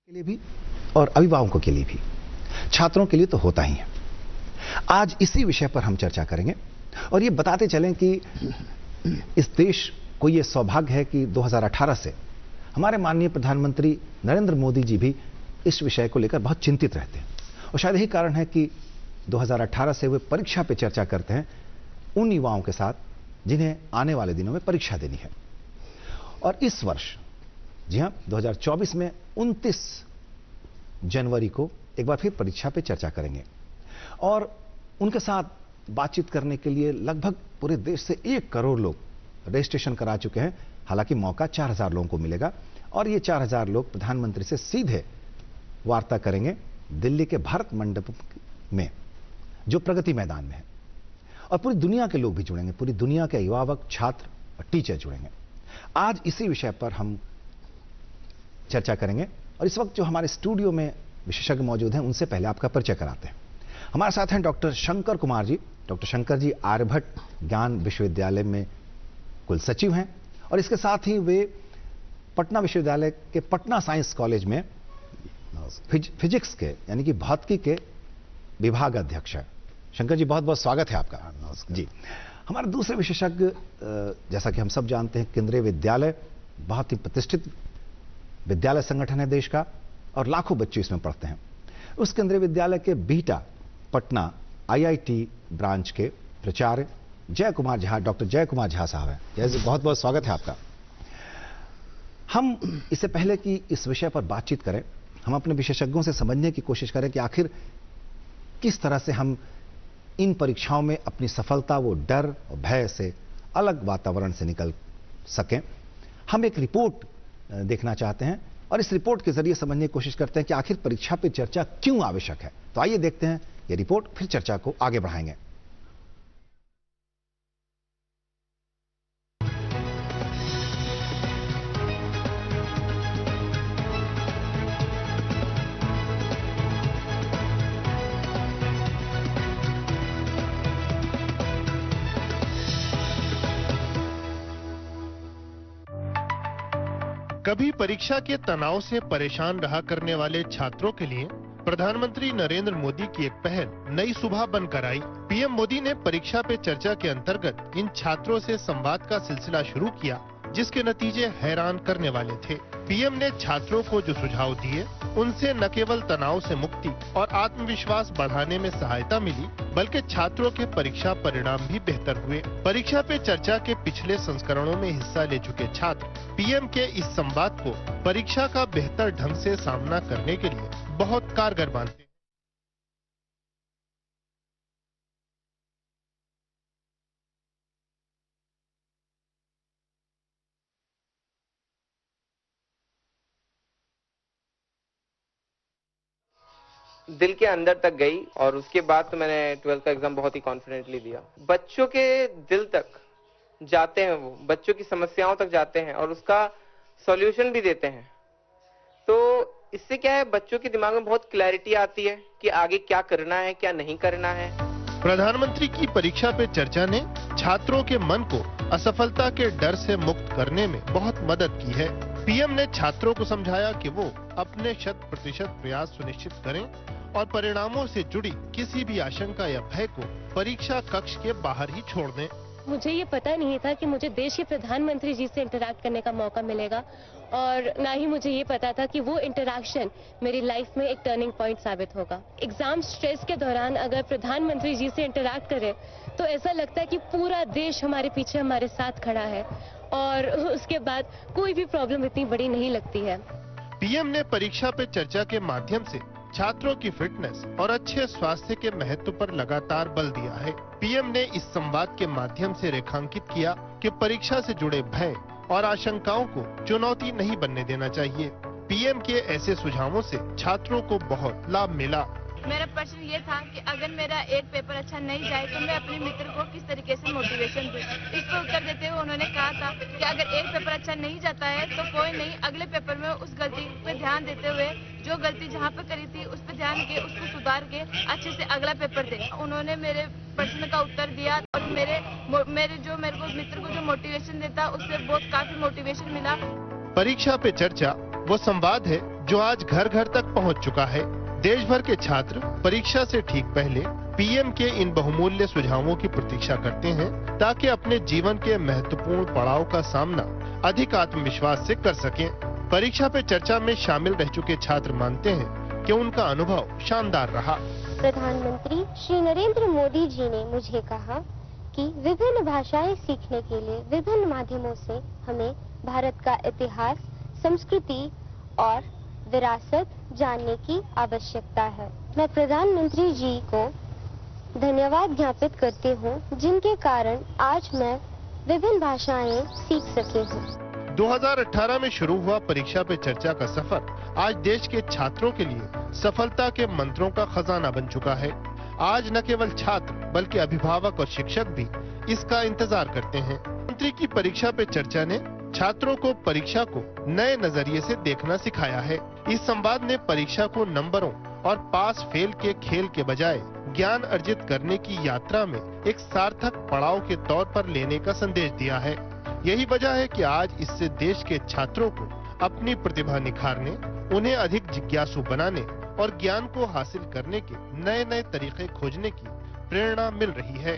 के लिए भी और अभिभावकों के लिए भी, छात्रों के लिए तो होता ही है। आज इसी विषय पर हम चर्चा करेंगे और ये बताते चलें कि इस देश को ये सौभाग्य है कि 2018 से हमारे माननीय प्रधानमंत्री नरेंद्र मोदी जी भी इस विषय को लेकर बहुत चिंतित रहते हैं और शायद यही कारण है कि 2018 से वे परीक्षा पे चर्चा करते हैं उन युवाओं के साथ जिन्हें आने वाले दिनों में परीक्षा देनी है। और इस वर्ष, जी हां, 2024 में 29 जनवरी को एक बार फिर परीक्षा पे चर्चा करेंगे और उनके साथ बातचीत करने के लिए लगभग पूरे देश से 1 करोड़ लोग रजिस्ट्रेशन करा चुके हैं। हालांकि मौका 4000 लोगों को मिलेगा और ये 4000 लोग प्रधानमंत्री से सीधे वार्ता करेंगे दिल्ली के भारत मंडप में, जो प्रगति मैदान में है। और पूरी दुनिया के लोग भी जुड़ेंगे, पूरी दुनिया के अभिभावक, छात्र और टीचर जुड़ेंगे। आज इसी विषय पर हम चर्चा करेंगे और इस वक्त जो हमारे स्टूडियो में विशेषज्ञ मौजूद हैं उनसे पहले आपका परिचय कराते हैं। हमारे साथ हैं डॉक्टर शंकर कुमार जी। डॉक्टर शंकर जी आर्यभट्ट ज्ञान विश्वविद्यालय में कुल सचिव हैं और इसके साथ ही वे पटना विश्वविद्यालय के पटना साइंस कॉलेज में फिजिक्स के यानी कि भौतिकी के विभाग अध्यक्ष हैं। शंकर जी, बहुत बहुत स्वागत है आपका। नमस्कार जी। हमारे दूसरे विशेषज्ञ, जैसा कि हम सब जानते हैं, केंद्रीय विद्यालय बहुत ही प्रतिष्ठित विद्यालय संगठन है देश का और लाखों बच्चे इसमें पढ़ते हैं। उस केंद्रीय विद्यालय के बीटा पटना आईआईटी ब्रांच के प्राचार्य जय कुमार झा, डॉक्टर जय कुमार झा साहब हैं। जय जी, बहुत बहुत स्वागत है आपका। हम इससे पहले कि इस विषय पर बातचीत करें, हम अपने विशेषज्ञों से समझने की कोशिश करें कि आखिर किस तरह से हम इन परीक्षाओं में अपनी सफलता, वो डर और भय से अलग वातावरण से निकल सकें। हम एक रिपोर्ट देखना चाहते हैं और इस रिपोर्ट के जरिए समझने की कोशिश करते हैं कि आखिर परीक्षा पे चर्चा क्यों आवश्यक है। तो आइए देखते हैं ये रिपोर्ट, फिर चर्चा को आगे बढ़ाएंगे। कभी परीक्षा के तनाव से परेशान रहा करने वाले छात्रों के लिए प्रधानमंत्री नरेंद्र मोदी की एक पहल नई सुबह बनकर आई। पीएम मोदी ने परीक्षा पे चर्चा के अंतर्गत इन छात्रों से संवाद का सिलसिला शुरू किया, जिसके नतीजे हैरान करने वाले थे। पीएम ने छात्रों को जो सुझाव दिए, उनसे न केवल तनाव से मुक्ति और आत्मविश्वास बढ़ाने में सहायता मिली, बल्कि छात्रों के परीक्षा परिणाम भी बेहतर हुए। परीक्षा पे चर्चा के पिछले संस्करणों में हिस्सा ले चुके छात्र पीएम के इस संवाद को परीक्षा का बेहतर ढंग से सामना करने के लिए बहुत कारगर मानते हैं। दिल के अंदर तक गई और उसके बाद तो मैंने 12th का एग्जाम बहुत ही कॉन्फिडेंटली दिया। बच्चों के दिल तक जाते हैं, वो बच्चों की समस्याओं तक जाते हैं और उसका सॉल्यूशन भी देते हैं। तो इससे क्या है, बच्चों के दिमाग में बहुत क्लैरिटी आती है कि आगे क्या करना है, क्या नहीं करना है। प्रधानमंत्री की परीक्षा पे चर्चा ने छात्रों के मन को असफलता के डर से मुक्त करने में बहुत मदद की है। पीएम ने छात्रों को समझाया कि वो अपने 100% प्रयास सुनिश्चित करें और परिणामों से जुड़ी किसी भी आशंका या भय को परीक्षा कक्ष के बाहर ही छोड़ दें। मुझे ये पता नहीं था कि मुझे देश के प्रधानमंत्री जी से इंटरैक्ट करने का मौका मिलेगा और ना ही मुझे ये पता था कि वो इंटरैक्शन मेरी लाइफ में एक टर्निंग पॉइंट साबित होगा। एग्जाम स्ट्रेस के दौरान अगर प्रधानमंत्री जी से इंटरैक्ट करें तो ऐसा लगता है कि पूरा देश हमारे पीछे, हमारे साथ खड़ा है और उसके बाद कोई भी प्रॉब्लम इतनी बड़ी नहीं लगती है। पीएम ने परीक्षा पे चर्चा के माध्यम से छात्रों की फिटनेस और अच्छे स्वास्थ्य के महत्व पर लगातार बल दिया है। पीएम ने इस संवाद के माध्यम से रेखांकित किया कि परीक्षा से जुड़े भय और आशंकाओं को चुनौती नहीं बनने देना चाहिए। पीएम के ऐसे सुझावों से छात्रों को बहुत लाभ मिला। मेरा प्रश्न ये था कि अगर मेरा एक पेपर अच्छा नहीं जाए तो मैं अपने मित्र को किस तरीके से मोटिवेशन दूं। इस पर उत्तर देते हुए उन्होंने कहा था कि अगर एक पेपर अच्छा नहीं जाता है तो कोई नहीं, अगले पेपर में उस गलती पे ध्यान देते हुए जो गलती जहाँ पे करी थी उस पर ध्यान के उसको सुधार के अच्छे से अगला पेपर दे। उन्होंने मेरे प्रश्न का उत्तर दिया और मेरे मित्र को जो मोटिवेशन देता उससे बहुत काफी मोटिवेशन मिला। परीक्षा पे चर्चा वो संवाद है जो आज घर घर तक पहुंच चुका है। देश भर के छात्र परीक्षा से ठीक पहले पीएम के इन बहुमूल्य सुझावों की प्रतीक्षा करते हैं ताकि अपने जीवन के महत्वपूर्ण पड़ाव का सामना अधिक आत्मविश्वास से कर सकें। परीक्षा पे चर्चा में शामिल रह चुके छात्र मानते हैं कि उनका अनुभव शानदार रहा। प्रधानमंत्री श्री नरेंद्र मोदी जी ने मुझे कहा कि विभिन्न भाषाएं सीखने के लिए विभिन्न माध्यमों से हमें भारत का इतिहास, संस्कृति और विरासत जानने की आवश्यकता है। मैं प्रधानमंत्री जी को धन्यवाद ज्ञापित करती हूँ, जिनके कारण आज मैं विभिन्न भाषाएं सीख सकी हूँ। 2018 में शुरू हुआ परीक्षा पे चर्चा का सफर आज देश के छात्रों के लिए सफलता के मंत्रों का खजाना बन चुका है। आज न केवल छात्र बल्कि अभिभावक और शिक्षक भी इसका इंतजार करते हैं। मंत्री की परीक्षा पे चर्चा ने छात्रों को परीक्षा को नए नजरिए से देखना सिखाया है। इस संवाद ने परीक्षा को नंबरों और पास फेल के खेल के बजाय ज्ञान अर्जित करने की यात्रा में एक सार्थक पड़ाव के तौर पर लेने का संदेश दिया है। यही वजह है कि आज इससे देश के छात्रों को अपनी प्रतिभा निखारने, उन्हें अधिक जिज्ञासु बनाने और ज्ञान को हासिल करने के नए नए तरीके खोजने की प्रेरणा मिल रही है।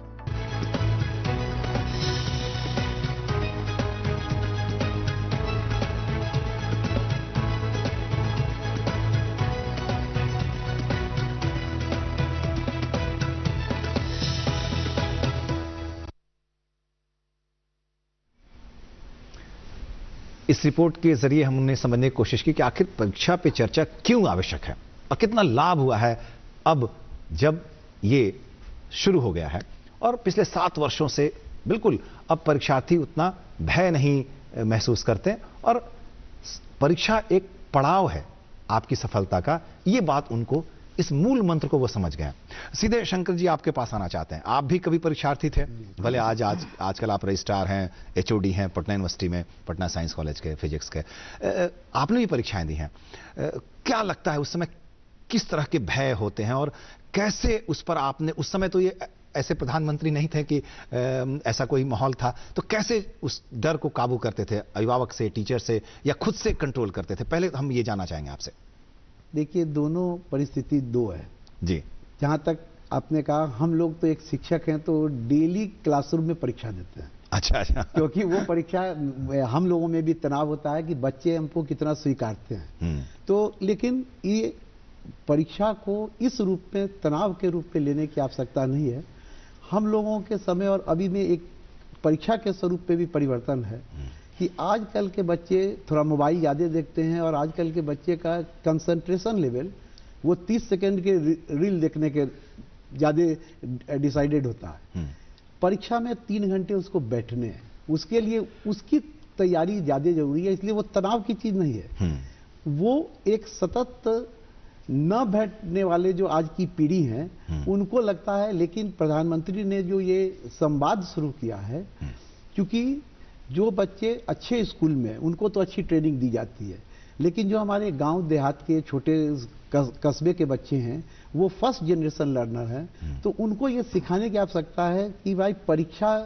इस रिपोर्ट के जरिए हमने समझने की कोशिश की कि आखिर परीक्षा पे चर्चा क्यों आवश्यक है और कितना लाभ हुआ है अब जब ये शुरू हो गया है। और पिछले 7 वर्षों से बिल्कुल अब परीक्षार्थी उतना भय नहीं महसूस करते और परीक्षा एक पड़ाव है आपकी सफलता का, ये बात उनको, इस मूल मंत्र को वो समझ गए। सीधे शंकर जी आपके पास आना चाहते हैं। आप भी कभी परीक्षार्थी थे, भले आजकल आप रजिस्ट्रार हैं, एचओडी हैं पटना यूनिवर्सिटी में, पटना साइंस कॉलेज के फिजिक्स के। आपने भी परीक्षाएं दी हैं। क्या लगता है उस समय किस तरह के भय होते हैं और कैसे उस पर आपने, उस समय तो ये ऐसे प्रधानमंत्री नहीं थे कि ऐसा कोई माहौल था, तो कैसे उस डर को काबू करते थे, अभिभावक से, टीचर से, या खुद से कंट्रोल करते थे? पहले हम ये जानना चाहेंगे आपसे। देखिए, दोनों परिस्थिति दो है जी। जहां तक आपने कहा, हम लोग तो एक शिक्षक हैं तो डेली क्लासरूम में परीक्षा देते हैं। अच्छा। क्योंकि वो परीक्षा, हम लोगों में भी तनाव होता है कि बच्चे हमको कितना स्वीकारते हैं। तो लेकिन ये परीक्षा को इस रूप में, तनाव के रूप में लेने की आवश्यकता नहीं है। हम लोगों के समय और अभी में एक परीक्षा के स्वरूप पे भी परिवर्तन है कि आजकल के बच्चे थोड़ा मोबाइल ज़्यादा देखते हैं और आजकल के बच्चे का कंसंट्रेशन लेवल वो 30 सेकंड के रील देखने के ज़्यादा डिसाइडेड होता है। परीक्षा में 3 घंटे उसको बैठने हैं, उसके लिए उसकी तैयारी ज़्यादा जरूरी है, इसलिए वो तनाव की चीज़ नहीं है। वो एक सतत न बैठने वाले जो आज की पीढ़ी है उनको लगता है, लेकिन प्रधानमंत्री ने जो ये संवाद शुरू किया है, क्योंकि जो बच्चे अच्छे स्कूल में, उनको तो अच्छी ट्रेनिंग दी जाती है, लेकिन जो हमारे गांव देहात के छोटे कस्बे के बच्चे हैं वो फर्स्ट जनरेशन लर्नर हैं, तो उनको ये सिखाने की आवश्यकता है कि भाई परीक्षा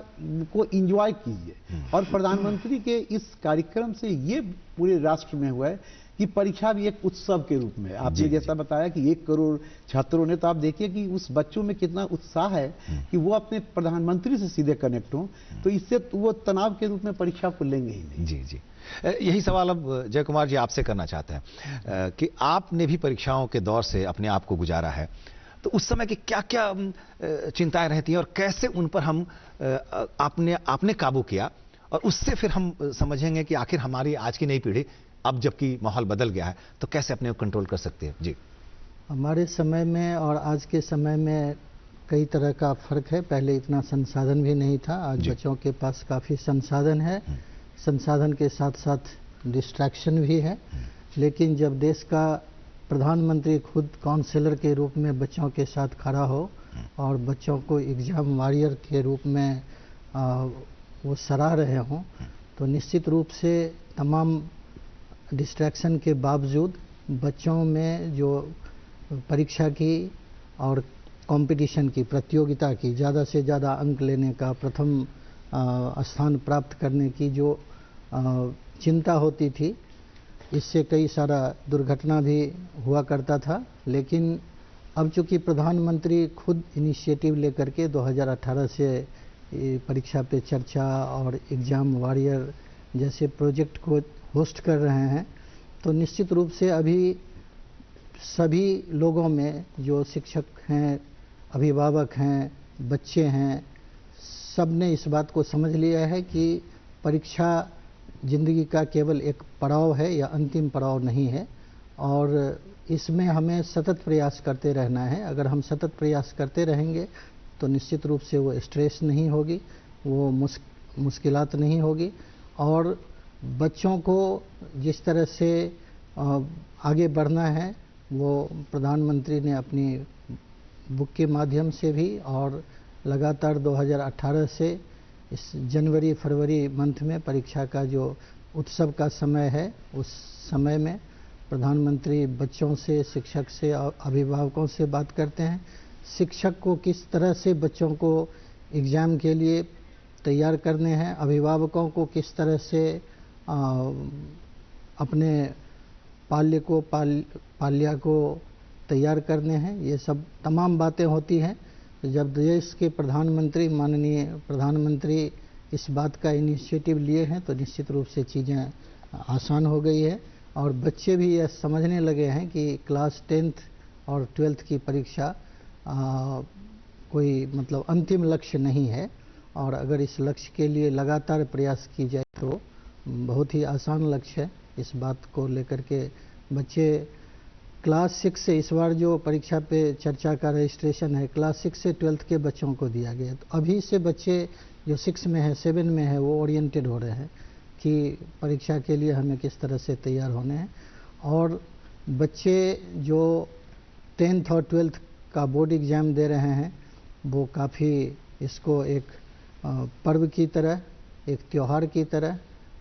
को एंजॉय कीजिए। और प्रधानमंत्री के इस कार्यक्रम से ये पूरे राष्ट्र में हुआ है कि परीक्षा भी एक उत्सव के रूप में, आपने जैसा बताया कि 1 करोड़ छात्रों ने, तो आप देखिए कि उस बच्चों में कितना उत्साह है कि वो अपने प्रधानमंत्री से सीधे कनेक्ट हों, तो इससे वो तनाव के रूप में परीक्षा को लेंगे ही नहीं। जी। यही सवाल अब जय कुमार जी आपसे करना चाहते हैं कि आपने भी परीक्षाओं के दौर से अपने आप को गुजारा है, तो उस समय की क्या क्या चिंताएं रहती हैं और कैसे उन पर हम आपने काबू किया, और उससे फिर हम समझेंगे कि आखिर हमारी आज की नई पीढ़ी, अब जबकि माहौल बदल गया है, तो कैसे अपने को कंट्रोल कर सकती है? जी। हमारे समय में और आज के समय में कई तरह का फर्क है। पहले इतना संसाधन भी नहीं था, आज बच्चों के पास काफ़ी संसाधन है। संसाधन के साथ साथ डिस्ट्रैक्शन भी है। लेकिन जब देश का प्रधानमंत्री खुद काउंसलर के रूप में बच्चों के साथ खड़ा हो और बच्चों को एग्जाम वॉरियर के रूप में वो सराह रहे हों, तो निश्चित रूप से तमाम डिस्ट्रैक्शन के बावजूद बच्चों में जो परीक्षा की और कंपटीशन की, प्रतियोगिता की, ज़्यादा से ज़्यादा अंक लेने का, प्रथम स्थान प्राप्त करने की जो चिंता होती थी, इससे कई सारा दुर्घटना भी हुआ करता था। लेकिन अब चूंकि प्रधानमंत्री खुद इनिशिएटिव लेकर के 2018 से परीक्षा पे चर्चा और एग्ज़ाम वॉरियर जैसे प्रोजेक्ट को होस्ट कर रहे हैं, तो निश्चित रूप से अभी सभी लोगों में जो शिक्षक हैं, अभिभावक हैं, बच्चे हैं, सब ने इस बात को समझ लिया है कि परीक्षा जिंदगी का केवल एक पड़ाव है या अंतिम पड़ाव नहीं है, और इसमें हमें सतत प्रयास करते रहना है। अगर हम सतत प्रयास करते रहेंगे तो निश्चित रूप से वो स्ट्रेस नहीं होगी, वो मुश्किलात नहीं होगी, और बच्चों को जिस तरह से आगे बढ़ना है वो प्रधानमंत्री ने अपनी बुक के माध्यम से भी और लगातार 2018 से इस जनवरी फरवरी मंथ में परीक्षा का जो उत्सव का समय है, उस समय में प्रधानमंत्री बच्चों से, शिक्षक से और अभिभावकों से बात करते हैं। शिक्षक को किस तरह से बच्चों को एग्ज़ाम के लिए तैयार करने हैं, अभिभावकों को किस तरह से अपने पाल्या को तैयार करने हैं, ये सब तमाम बातें होती हैं। जब देश के प्रधानमंत्री, माननीय प्रधानमंत्री इस बात का इनिशिएटिव लिए हैं तो निश्चित रूप से चीज़ें आसान हो गई है, और बच्चे भी यह समझने लगे हैं कि क्लास 10th और 12th की परीक्षा कोई मतलब अंतिम लक्ष्य नहीं है, और अगर इस लक्ष्य के लिए लगातार प्रयास की जाए तो बहुत ही आसान लक्ष्य है। इस बात को लेकर के बच्चे क्लास 6 से, इस बार जो परीक्षा पे चर्चा का रजिस्ट्रेशन है क्लास 6 से 12th के बच्चों को दिया गया, तो अभी से बच्चे जो 6 में है, 7 में है, वो ओरिएंटेड हो रहे हैं कि परीक्षा के लिए हमें किस तरह से तैयार होने हैं। और बच्चे जो 10th और 12th का बोर्ड एग्ज़ाम दे रहे हैं वो काफ़ी इसको एक पर्व की तरह, एक त्यौहार की तरह,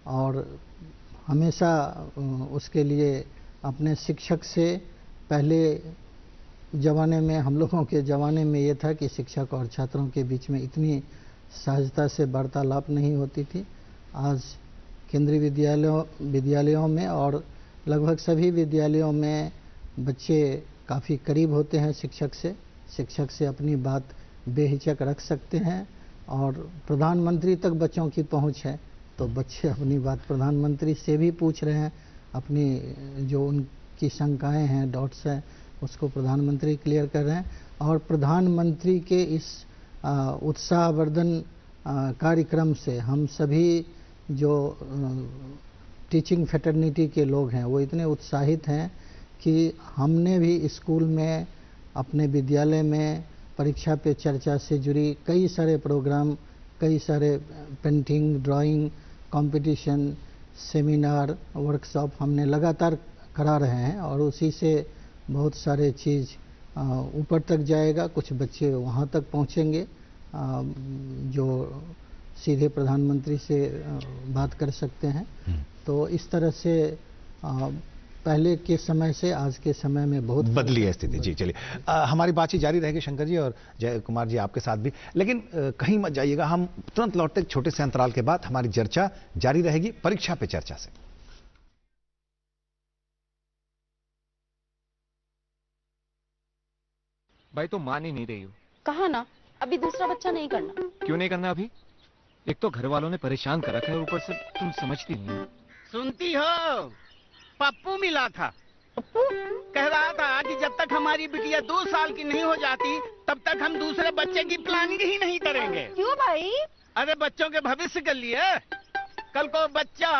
और हमेशा उसके लिए अपने शिक्षक से, पहले ज़माने में, हम लोगों के ज़माने में ये था कि शिक्षक और छात्रों के बीच में इतनी सहजता से वार्तालाप नहीं होती थी। आज केंद्रीय विद्यालयों में और लगभग सभी विद्यालयों में बच्चे काफ़ी करीब होते हैं शिक्षक से अपनी बात बेहिचक रख सकते हैं, और प्रधानमंत्री तक बच्चों की पहुंच है, तो बच्चे अपनी बात प्रधानमंत्री से भी पूछ रहे हैं, अपनी जो उनकी शंकाएं हैं, डाउट्स हैं, उसको प्रधानमंत्री क्लियर कर रहे हैं। और प्रधानमंत्री के इस उत्साहवर्धन कार्यक्रम से हम सभी जो टीचिंग फ्रेटर्निटी के लोग हैं वो इतने उत्साहित हैं कि हमने भी स्कूल में, अपने विद्यालय में परीक्षा पे चर्चा से जुड़ी कई सारे प्रोग्राम, कई सारे painting, drawing competition, seminar, workshop हमने लगातार करा रहे हैं, और उसी से बहुत सारे चीज़ ऊपर तक जाएगा। कुछ बच्चे वहाँ तक पहुँचेंगे जो सीधे प्रधानमंत्री से बात कर सकते हैं। तो इस तरह से पहले के समय से आज के समय में बहुत बदली है स्थिति। जी चलिए, हमारी बातचीत जारी रहेगी शंकर जी और जय कुमार जी आपके साथ भी, लेकिन कहीं मत जाइएगा, हम तुरंत लौटते छोटे से अंतराल के बाद हमारी चर्चा जारी रहेगी परीक्षा पे चर्चा से। भाई तो मान ही नहीं रही हो। कहा ना, अभी दूसरा बच्चा नहीं करना। क्यों नहीं करना अभी? एक तो घर वालों ने परेशान कर रखा है, ऊपर से तुम समझती नहीं हो। सुनती हो, पप्पू मिला था। पप्पू कह रहा था कि जब तक हमारी बिटिया 2 साल की नहीं हो जाती तब तक हम दूसरे बच्चे की प्लानिंग ही नहीं करेंगे। क्यों भाई? अरे बच्चों के भविष्य के लिए। कल को बच्चा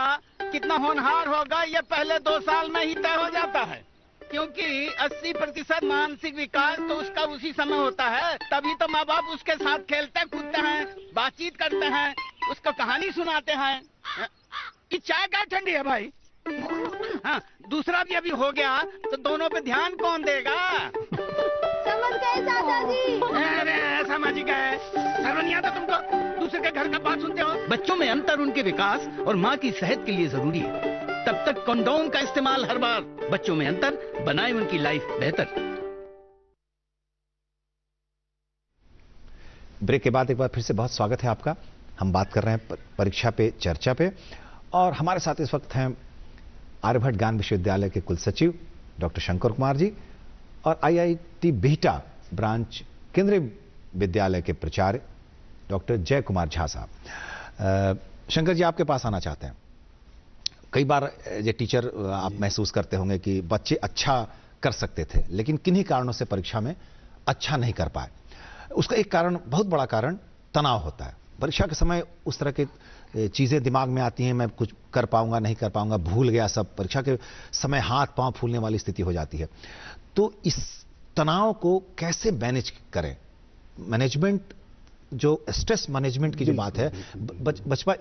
कितना होनहार होगा ये पहले 2 साल में ही तय हो जाता है, क्योंकि 80% मानसिक विकास तो उसका उसी समय होता है। तभी तो माँ बाप उसके साथ खेलते कूदते हैं, बातचीत करते हैं, उसको कहानी सुनाते हैं। ये चाय क्या ठंडी है भाई? हाँ, दूसरा भी अभी हो गया तो दोनों पे ध्यान कौन देगा? समझ गए दादाजी। अरे समझ गए, शर्म नहीं आता तुमको? दूसरे के घर का बात सुनते हो। बच्चों में अंतर उनके विकास और माँ की सेहत के लिए जरूरी है। तब तक कंडोम का इस्तेमाल हर बार। बच्चों में अंतर बनाए उनकी लाइफ बेहतर। ब्रेक के बाद एक बार फिर से बहुत स्वागत है आपका। हम बात कर रहे हैं परीक्षा पे चर्चा पे, और हमारे साथ इस वक्त हैं आर्यभट्ट ज्ञान विश्वविद्यालय के कुल सचिव डॉक्टर शंकर कुमार जी और IIT बिहटा ब्रांच केंद्रीय विद्यालय के प्राचार्य डॉक्टर जय कुमार झा साहब। शंकर जी, आपके पास आना चाहते हैं। कई बार ये टीचर आप महसूस करते होंगे कि बच्चे अच्छा कर सकते थे लेकिन किन्हीं कारणों से परीक्षा में अच्छा नहीं कर पाए। उसका एक कारण, बहुत बड़ा कारण तनाव होता है। परीक्षा के समय उस तरह की चीजें दिमाग में आती हैं, मैं कुछ कर पाऊंगा नहीं कर पाऊंगा, भूल गया सब। परीक्षा के समय हाथ पांव फूलने वाली स्थिति हो जाती है। तो इस तनाव को कैसे मैनेज करें? मैनेजमेंट, जो स्ट्रेस मैनेजमेंट की जो बात है,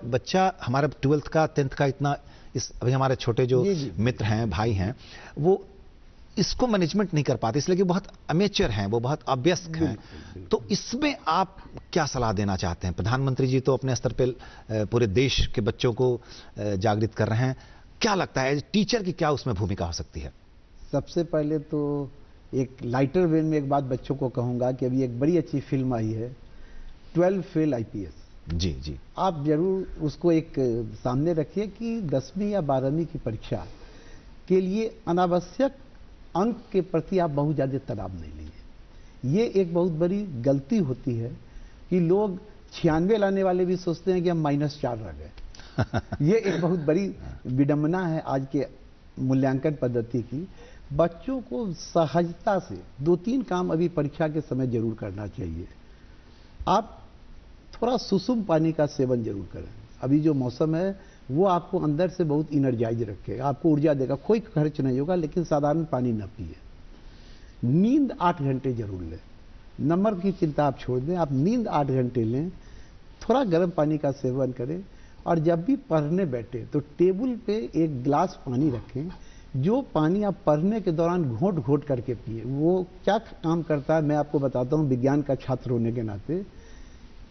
बच्चा हमारा 12th का 10th का इतना अभी हमारे छोटे जो मित्र हैं, भाई हैं, वो इसको मैनेजमेंट नहीं कर पाते, इसलिए कि बहुत अमेचर हैं, वो बहुत अभ्यस्त हैं। तो इसमें आप क्या सलाह देना चाहते हैं? प्रधानमंत्री जी तो अपने स्तर पर पूरे देश के बच्चों को जागृत कर रहे हैं। क्या लगता है टीचर की क्या उसमें भूमिका हो सकती है? सबसे पहले तो एक लाइटर वेन में एक बात बच्चों को कहूंगा कि अभी एक बड़ी अच्छी फिल्म आई है 12 फेल IPS। जी जी, आप जरूर उसको एक सामने रखिए कि 10वीं या 12वीं की परीक्षा के लिए अनावश्यक अंक के प्रति आप बहुत ज्यादा तनाव नहीं लीजिए। ये एक बहुत बड़ी गलती होती है कि लोग 96 लाने वाले भी सोचते हैं कि हम -4 रह गए। ये एक बहुत बड़ी विडंबना है आज के मूल्यांकन पद्धति की। बच्चों को सहजता से 2-3 काम अभी परीक्षा के समय जरूर करना चाहिए। आप थोड़ा सुसुम पानी का सेवन जरूर करें। अभी जो मौसम है वो आपको अंदर से बहुत इनर्जाइज रखेगा, आपको ऊर्जा देगा। कोई खर्च नहीं होगा, लेकिन साधारण पानी न पिए। नींद 8 घंटे जरूर लें। नंबर की चिंता आप छोड़ दें, आप नींद 8 घंटे लें। थोड़ा गर्म पानी का सेवन करें और जब भी पढ़ने बैठे तो टेबल पे एक गिलास पानी रखें। जो पानी आप पढ़ने के दौरान घोट घोट करके पिए। वो क्या काम करता है मैं आपको बताता हूँ, विज्ञान का छात्र होने के नाते,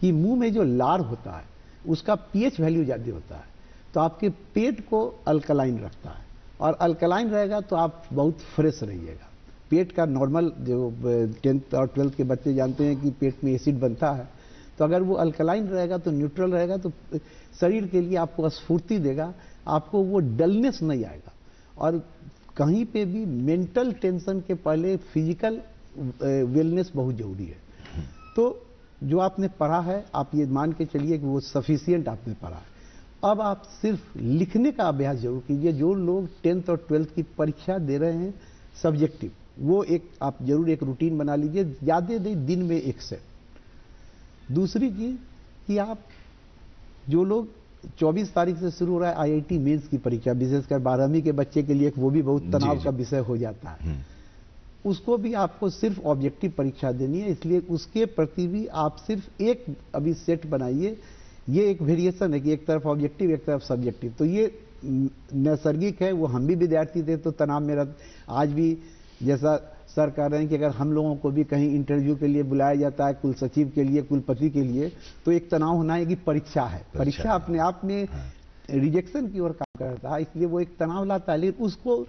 कि मुंह में जो लार होता है उसका pH वैल्यू ज्यादा होता है, तो आपके पेट को अल्कलाइन रखता है। और अल्कलाइन रहेगा तो आप बहुत फ्रेश रहिएगा। पेट का नॉर्मल, जो 10th और 12th के बच्चे जानते हैं कि पेट में एसिड बनता है, तो अगर वो अल्कलाइन रहेगा तो न्यूट्रल रहेगा, तो शरीर के लिए आपको स्फूर्ति देगा, आपको वो डलनेस नहीं आएगा। और कहीं पे भी मेंटल टेंशन के पहले फिजिकल वेलनेस बहुत जरूरी है। तो जो आपने पढ़ा है, आप ये मान के चलिए कि वो सफिशिएंट आपने पढ़ा है। अब आप सिर्फ लिखने का अभ्यास जरूर कीजिए। जो लोग 10th और 12th की परीक्षा दे रहे हैं सब्जेक्टिव, वो एक आप जरूर एक रूटीन बना लीजिए, ज्यादा नहीं, दिन में 1 सेट। दूसरी चीज कि आप जो लोग 24 तारीख से शुरू हो रहा है IIT मेंस की परीक्षा, विशेषकर 12वीं के बच्चे के लिए वो भी बहुत तनाव का विषय हो जाता है। उसको भी आपको सिर्फ ऑब्जेक्टिव परीक्षा देनी है, इसलिए उसके प्रति भी आप सिर्फ एक अभी सेट बनाइए। ये एक वेरिएशन है कि एक तरफ ऑब्जेक्टिव एक तरफ सब्जेक्टिव, तो ये नैसर्गिक है। वो हम भी विद्यार्थी थे तो तनाव में आज भी जैसा सर कह रहे हैं कि अगर हम लोगों को भी कहीं इंटरव्यू के लिए बुलाया जाता है, कुल सचिव के लिए, कुलपति के लिए, तो एक तनाव होना है कि परीक्षा है। परीक्षा अपने आप में रिजेक्शन की ओर काम करता है, इसलिए वो एक तनाव लाता है। लेकिन उसको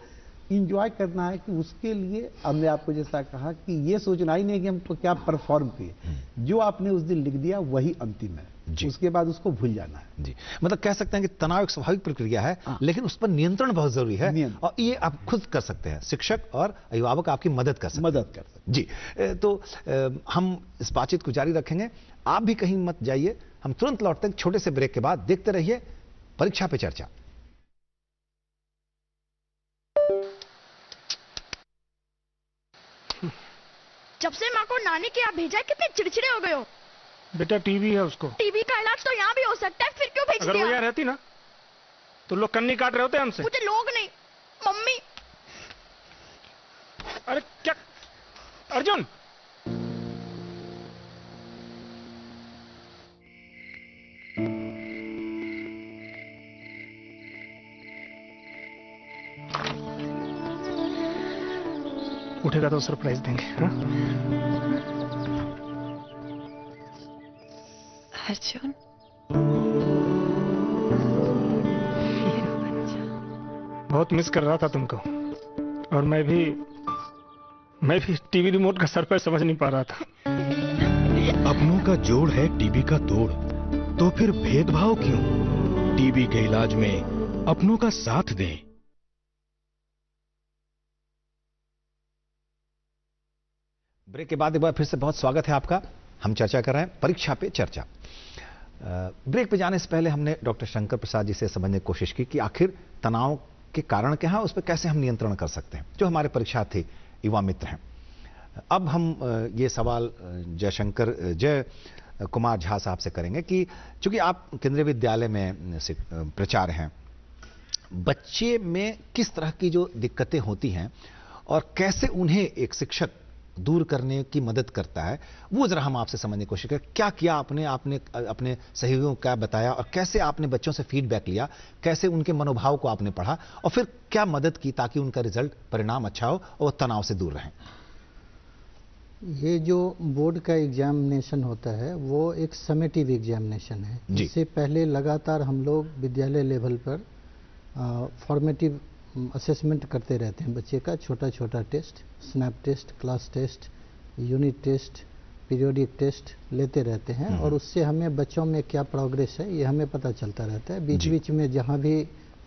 इंजॉय करना है कि उसके लिए हमने आपको जैसा कहा कि ये सोचना ही नहीं कि हमको क्या परफॉर्म किए, जो आपने उस दिन लिख दिया वही अंतिम है, उसके बाद उसको भूल जाना है। जी, मतलब कह सकते हैं कि तनाव एक स्वाभाविक प्रक्रिया है, लेकिन उस पर नियंत्रण बहुत जरूरी है, और ये आप खुद कर सकते हैं। शिक्षक और अभिभावक आपकी मदद कर सकते हैं। जी, तो हम इस बातचीत को जारी रखेंगे। आप भी कहीं मत जाइए, हम तुरंत लौटते हैं छोटे से ब्रेक के बाद। देखते रहिए परीक्षा पे चर्चा। जब से माँ को नानी के यहाँ भेजा है कितने चिड़चिड़े हो गए हो। बेटा टीबी है उसको। टीबी का इलाज तो यहाँ भी हो सकता है, फिर क्यों भेज दिया? अगर वो यहाँ रहती ना तो लोग कन्नी काट रहे होते हमसे। मुझे लोग नहीं, मम्मी। अरे क्या अर्जुन, उठेगा तो सरप्राइज देंगे। हाँ? अर्जुन, बहुत मिस कर रहा था तुमको, और मैं भी टीवी रिमोट का सर पर समझ नहीं पा रहा था। अपनों का जोड़ है टीबी का तोड़, तो फिर भेदभाव क्यों? टीबी के इलाज में अपनों का साथ दें। ब्रेक के बाद एक बार फिर से बहुत स्वागत है आपका। हम चर्चा कर रहे हैं परीक्षा पे चर्चा। ब्रेक पे जाने से पहले हमने डॉक्टर शंकर प्रसाद जी से समझने की कोशिश की कि आखिर तनाव के कारण क्या है, उस पर कैसे हम नियंत्रण कर सकते हैं, जो हमारे परीक्षार्थी युवा मित्र हैं। अब हम ये सवाल जय कुमार झा साहब से करेंगे कि चूंकि आप केंद्रीय विद्यालय में प्राचार्य हैं, बच्चे में किस तरह की जो दिक्कतें होती हैं और कैसे उन्हें एक शिक्षक दूर करने की मदद करता है, वो जरा हम आपसे समझने की कोशिश करें। क्या किया आपने अपने सहयोगियों को क्या बताया और कैसे आपने बच्चों से फीडबैक लिया, कैसे उनके मनोभाव को आपने पढ़ा और फिर क्या मदद की ताकि उनका रिजल्ट परिणाम अच्छा हो और तनाव से दूर रहें। ये जो बोर्ड का एग्जामिनेशन होता है वो एक समेटिव एग्जामिनेशन है। इससे पहले लगातार हम लोग विद्यालय लेवल पर फॉर्मेटिव असेसमेंट करते रहते हैं बच्चे का। छोटा छोटा test, snap test, class test, unit test, periodic test लेते रहते हैं और उससे हमें बच्चों में क्या प्रोग्रेस है ये हमें पता चलता रहता है। बीच बीच में जहाँ भी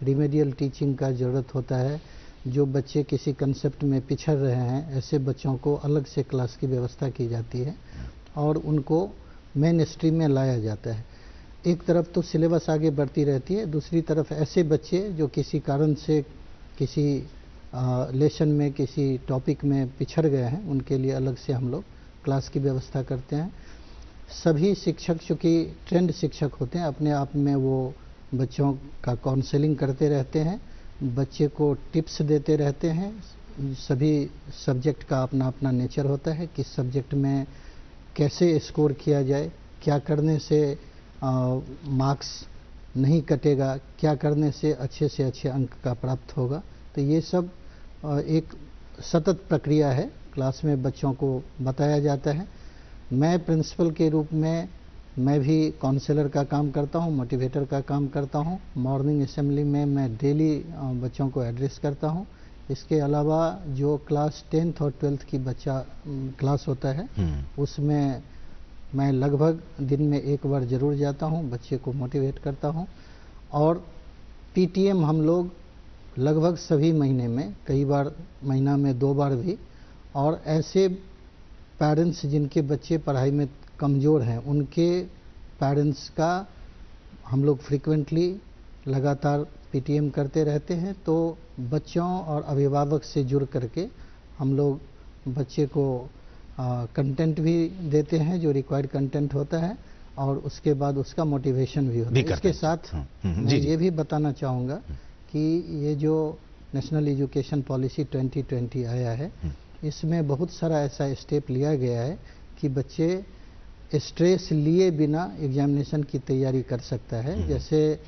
रिमेडियल टीचिंग का ज़रूरत होता है, जो बच्चे किसी कंसेप्ट में पिछड़ रहे हैं, ऐसे बच्चों को अलग से क्लास की व्यवस्था की जाती है और उनको मेन स्ट्रीम में लाया जाता है। एक तरफ तो सिलेबस आगे बढ़ती रहती है, दूसरी तरफ ऐसे बच्चे जो किसी कारण से किसी लेसन में, किसी टॉपिक में पिछड़ गए हैं, उनके लिए अलग से हम लोग क्लास की व्यवस्था करते हैं। सभी शिक्षक चूँकि ट्रेंड शिक्षक होते हैं, अपने आप में वो बच्चों का काउंसलिंग करते रहते हैं, बच्चे को टिप्स देते रहते हैं। सभी सब्जेक्ट का अपना अपना नेचर होता है, किस सब्जेक्ट में कैसे स्कोर किया जाए, क्या करने से मार्क्स नहीं कटेगा, क्या करने से अच्छे अंक का प्राप्त होगा। तो ये सब एक सतत प्रक्रिया है, क्लास में बच्चों को बताया जाता है। मैं प्रिंसिपल के रूप में मैं भी काउंसलर का काम करता हूँ, मोटिवेटर का काम करता हूँ। मॉर्निंग असेंबली में मैं डेली बच्चों को एड्रेस करता हूँ। इसके अलावा जो क्लास 10th और 12th की बच्चा क्लास होता है उसमें मैं लगभग दिन में एक बार जरूर जाता हूँ, बच्चे को मोटिवेट करता हूँ। और पीटीएम हम लोग लगभग सभी महीने में, कई बार महीना में 2 बार भी, और ऐसे पेरेंट्स जिनके बच्चे पढ़ाई में कमज़ोर हैं उनके पेरेंट्स का हम लोग फ्रीक्वेंटली लगातार पीटीएम करते रहते हैं। तो बच्चों और अभिभावक से जुड़ करके हम लोग बच्चे को कंटेंट भी देते हैं जो रिक्वायर्ड कंटेंट होता है और उसके बाद उसका मोटिवेशन भी होता है। इसके साथ मैं ये भी बताना चाहूँगा कि ये जो नेशनल एजुकेशन पॉलिसी 2020 आया है, इसमें बहुत सारा ऐसा स्टेप लिया गया है कि बच्चे स्ट्रेस लिए बिना एग्जामिनेशन की तैयारी कर सकता है। जैसे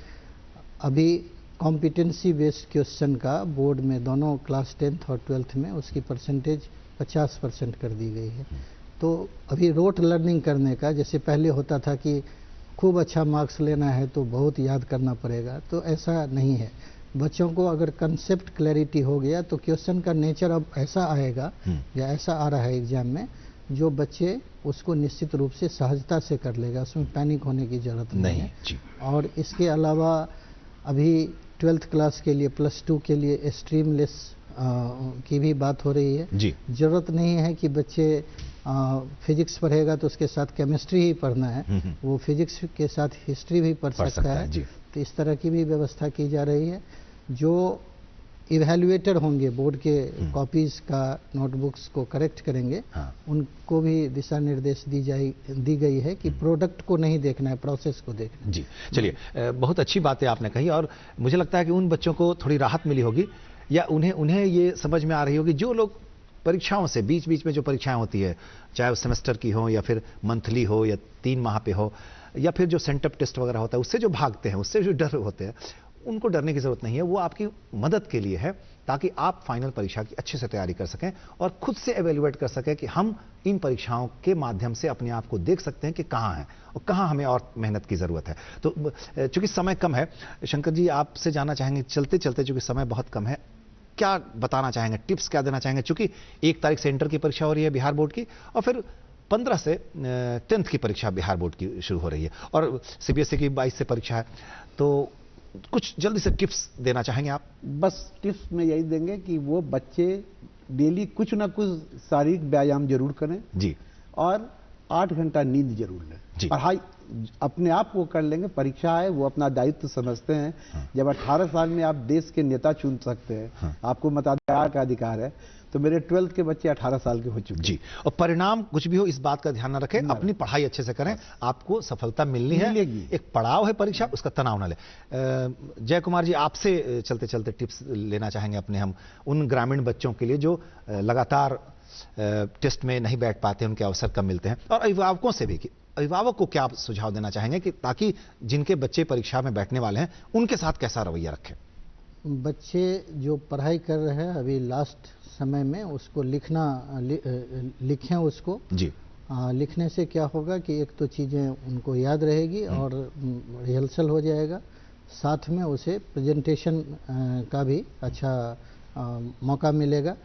अभी कॉम्पिटेंसी बेस्ड क्वेश्चन का बोर्ड में दोनों क्लास 10th और 12th में उसकी परसेंटेज 50% कर दी गई है। तो अभी रोट लर्निंग करने का, जैसे पहले होता था कि खूब अच्छा मार्क्स लेना है तो बहुत याद करना पड़ेगा, तो ऐसा नहीं है। बच्चों को अगर कंसेप्ट क्लैरिटी हो गया तो क्वेश्चन का नेचर अब ऐसा आएगा या ऐसा आ रहा है एग्जाम में जो बच्चे उसको निश्चित रूप से सहजता से कर लेगा, उसमें पैनिक होने की जरूरत नहीं है। और इसके अलावा अभी 12th क्लास के लिए +2 के लिए स्ट्रीमलेस की भी बात हो रही है। जरूरत नहीं है कि बच्चे फिजिक्स पढ़ेगा तो उसके साथ केमिस्ट्री ही पढ़ना है, वो फिजिक्स के साथ हिस्ट्री भी पढ़ सकता है। तो इस तरह की भी व्यवस्था की जा रही है। जो इवैल्यूएटर होंगे बोर्ड के कॉपीज का, नोटबुक्स को करेक्ट करेंगे, उनको भी दिशा निर्देश दी गई है कि प्रोडक्ट को नहीं देखना है, प्रोसेस को देखना है। जी, चलिए, बहुत अच्छी बातें आपने कही और मुझे लगता है कि उन बच्चों को थोड़ी राहत मिली होगी या उन्हें ये समझ में आ रही होगी जो लोग परीक्षाओं से बीच में जो परीक्षाएं होती है, चाहे वो सेमेस्टर की हो या फिर मंथली हो या 3 माह पे हो या फिर जो सेंटअप टेस्ट वगैरह होता है, उससे जो भागते हैं, उससे जो डर होते हैं, उनको डरने की जरूरत नहीं है। वो आपकी मदद के लिए है ताकि आप फाइनल परीक्षा की अच्छे से तैयारी कर सकें और खुद से एवेल्युएट कर सकें कि हम इन परीक्षाओं के माध्यम से अपने आप को देख सकते हैं कि कहाँ हैं और कहाँ हमें और मेहनत की जरूरत है। तो चूंकि समय कम है, शंकर जी आपसे जानना चाहेंगे चलते चलते, चूंकि समय बहुत कम है, क्या बताना चाहेंगे, टिप्स क्या देना चाहेंगे? चूंकि 1 तारीख से इंटर की परीक्षा हो रही है बिहार बोर्ड की और फिर 15 से 10th की परीक्षा बिहार बोर्ड की शुरू हो रही है और सीबीएसई की 22 से परीक्षा है। तो कुछ जल्दी से टिप्स देना चाहेंगे आप? बस टिप्स में यही देंगे कि वो बच्चे डेली कुछ ना कुछ शारीरिक व्यायाम जरूर करें जी, और 8 घंटा नींद जरूर लें। पढ़ाई अपने आप वो कर लेंगे, परीक्षा है वो अपना दायित्व समझते हैं। जब 18 साल में आप देश के नेता चुन सकते हैं, आपको मताधिकार का अधिकार है, तो मेरे 12th के बच्चे 18 साल के हो चुके जी। और परिणाम कुछ भी हो इस बात का ध्यान न रखें, अपनी पढ़ाई अच्छे से करें, आपको सफलता मिलनी है। एक पड़ाव है परीक्षा, उसका तनाव न ले। जय कुमार जी, आपसे चलते चलते टिप्स लेना चाहेंगे अपने हम उन ग्रामीण बच्चों के लिए जो लगातार टेस्ट में नहीं बैठ पाते, उनके अवसर कम मिलते हैं, और अभिभावकों से भी कि अभिभावक को क्या आप सुझाव देना चाहेंगे कि ताकि जिनके बच्चे परीक्षा में बैठने वाले हैं उनके साथ कैसा रवैया रखें? बच्चे जो पढ़ाई कर रहे हैं अभी लास्ट समय में, उसको लिखें उसको जी। लिखने से क्या होगा कि एक तो चीज़ें उनको याद रहेगी और रिहर्सल हो जाएगा, साथ में उसे प्रेजेंटेशन का भी अच्छा मौका मिलेगा।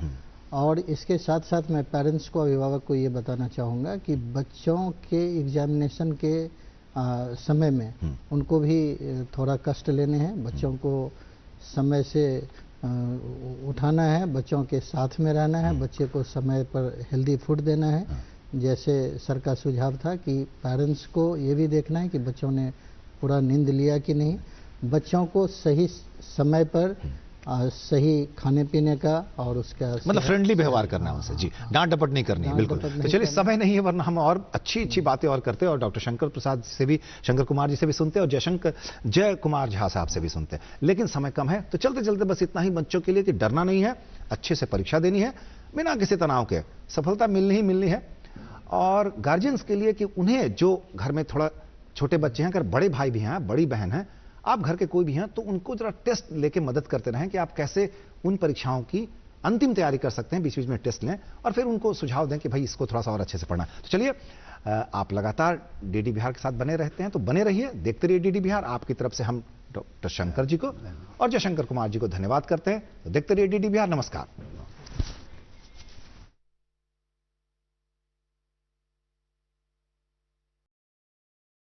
और इसके साथ साथ मैं पेरेंट्स को, अभिभावक को ये बताना चाहूँगा कि बच्चों के एग्जामिनेशन के समय में उनको भी थोड़ा कष्ट लेने हैं, बच्चों को समय से उठाना है, बच्चों के साथ में रहना है, बच्चे को समय पर हेल्दी फूड देना है। जैसे सर का सुझाव था कि पेरेंट्स को ये भी देखना है कि बच्चों ने पूरा नींद लिया कि नहीं, बच्चों को सही समय पर सही खाने पीने का और उसका मतलब फ्रेंडली व्यवहार करना है उनसे। जी, डांट डपट नहीं करनी है, बिल्कुल। तो चलिए, समय नहीं है वरना हम और अच्छी बातें और करते हैं, और डॉक्टर शंकर प्रसाद से भी, शंकर कुमार जी से भी सुनते हैं, और जय कुमार झा साहब से भी सुनते हैं, लेकिन समय कम है। तो चलते चलते बस इतना ही बच्चों के लिए कि डरना नहीं है, अच्छे से परीक्षा देनी है बिना किसी तनाव के, सफलता मिलनी ही मिलनी है। और गार्जियंस के लिए कि उन्हें, जो घर में थोड़ा छोटे बच्चे हैं, अगर बड़े भाई भी हैं, बड़ी बहन है, आप घर के कोई भी हैं, तो उनको जरा टेस्ट लेके मदद करते रहें कि आप कैसे उन परीक्षाओं की अंतिम तैयारी कर सकते हैं। बीच बीच में टेस्ट लें और फिर उनको सुझाव दें कि भाई इसको थोड़ा सा और अच्छे से पढ़ना। तो चलिए, आप लगातार डीडी बिहार के साथ बने रहते हैं, तो बने रहिए, देखते रहिए डीडी बिहार। आपकी तरफ से हम डॉक्टर शंकर जी को और जयशंकर कुमार जी को धन्यवाद करते हैं। तो देखते रहिए डीडी बिहार। नमस्कार।